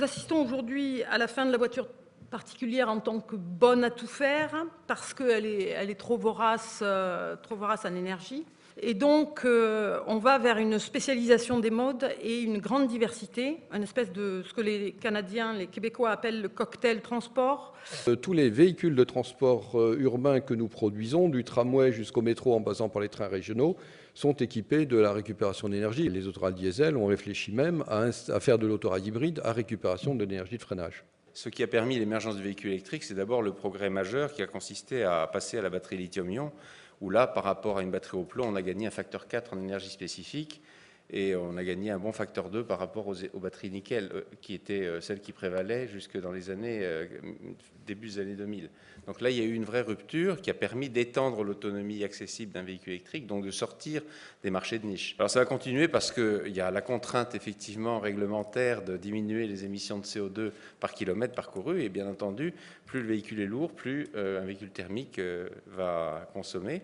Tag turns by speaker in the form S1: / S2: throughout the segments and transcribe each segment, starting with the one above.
S1: assistons aujourd'hui à la fin de la voiture particulière en tant que bonne à tout faire, parce qu'elle est trop vorace en énergie. Et donc, on va vers une spécialisation des modes et une grande diversité, une espèce de ce que les Canadiens, les Québécois appellent le cocktail transport.
S2: Tous les véhicules de transport urbain que nous produisons, du tramway jusqu'au métro en passant par les trains régionaux, sont équipés de la récupération d'énergie. Les autorails diesel, on réfléchit même à faire de l'autorail hybride à récupération de l'énergie de freinage.
S3: Ce qui a permis l'émergence de véhicules électriques, c'est d'abord le progrès majeur qui a consisté à passer à la batterie lithium-ion, où là, par rapport à une batterie au plomb, on a gagné un facteur 4 en énergie spécifique et on a gagné un bon facteur 2 par rapport aux batteries nickel, qui étaient celles qui prévalaient jusque dans les années, début des années 2000. Donc là, il y a eu une vraie rupture qui a permis d'étendre l'autonomie accessible d'un véhicule électrique, donc de sortir des marchés de niche. Alors ça va continuer parce qu'il y a la contrainte effectivement réglementaire de diminuer les émissions de CO2 par kilomètre parcouru, et bien entendu, plus le véhicule est lourd, plus un véhicule thermique va consommer.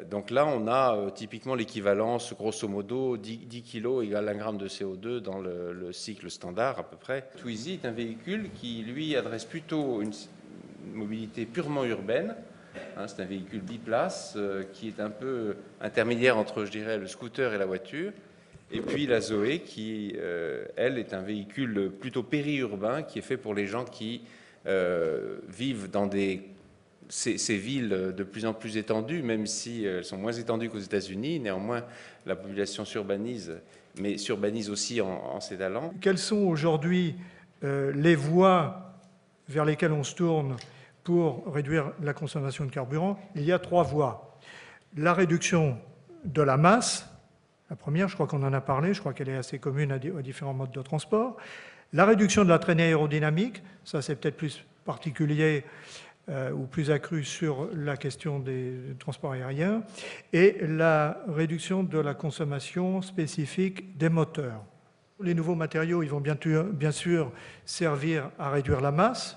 S3: Donc là, on a typiquement l'équivalence, grosso modo, 10 kg égale 1 gramme de CO2 dans le cycle standard à peu près. Twizy est un véhicule qui, lui, adresse plutôt une mobilité purement urbaine. C'est un véhicule biplace qui est un peu intermédiaire entre, je dirais, le scooter et la voiture. Et puis la Zoé qui, elle, est un véhicule plutôt périurbain qui est fait pour les gens qui vivent dans ces villes de plus en plus étendues, même si elles sont moins étendues qu'aux États-Unis. Néanmoins, la population s'urbanise, mais s'urbanise aussi en s'étalant.
S4: Quelles sont aujourd'hui les voies vers lesquelles on se tourne pour réduire la consommation de carburant? Il y a 3 voies. La réduction de la masse, la première, je crois qu'on en a parlé, je crois qu'elle est assez commune aux différents modes de transport. La réduction de la traînée aérodynamique, ça c'est peut-être plus particulier ou plus accru sur la question des transports aériens, et la réduction de la consommation spécifique des moteurs. Les nouveaux matériaux, ils vont bien sûr servir à réduire la masse,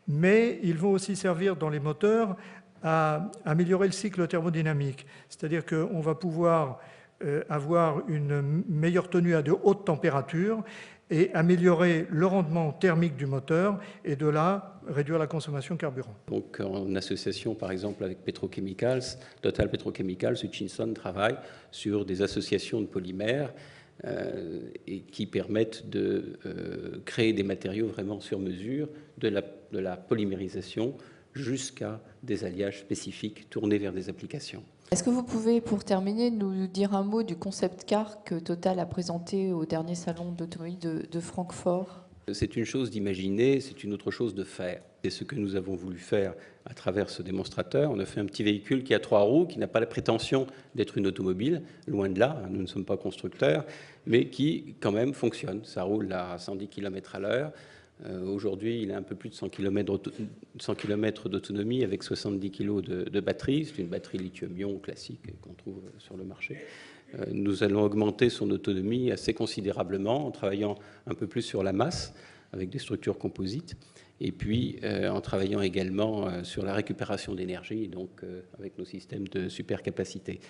S4: mais ils vont aussi servir dans les moteurs à améliorer le cycle thermodynamique. C'est-à-dire qu'on va pouvoir avoir une meilleure tenue à de hautes températures et améliorer le rendement thermique du moteur et de là réduire la consommation de carburant.
S5: Donc en association par exemple avec Petrochemicals, Total Petrochemicals, Hutchinson travaille sur des associations de polymères et qui permettent de créer des matériaux vraiment sur mesure, de la polymérisation jusqu'à des alliages spécifiques tournés vers des applications.
S6: Est-ce que vous pouvez, pour terminer, nous dire un mot du concept car que Total a présenté au dernier salon d'automobile de Francfort?
S5: C'est une chose d'imaginer, c'est une autre chose de faire. C'est ce que nous avons voulu faire à travers ce démonstrateur. On a fait un petit véhicule qui a 3 roues, qui n'a pas la prétention d'être une automobile, loin de là, nous ne sommes pas constructeurs, mais qui quand même fonctionne. Ça roule à 110 km à l'heure. Aujourd'hui, il a un peu plus de 100 km d'autonomie avec 70 kg de batterie. C'est une batterie lithium-ion classique qu'on trouve sur le marché. Nous allons augmenter son autonomie assez considérablement en travaillant un peu plus sur la masse avec des structures composites et puis en travaillant également sur la récupération d'énergie, donc avec nos systèmes de supercapacité.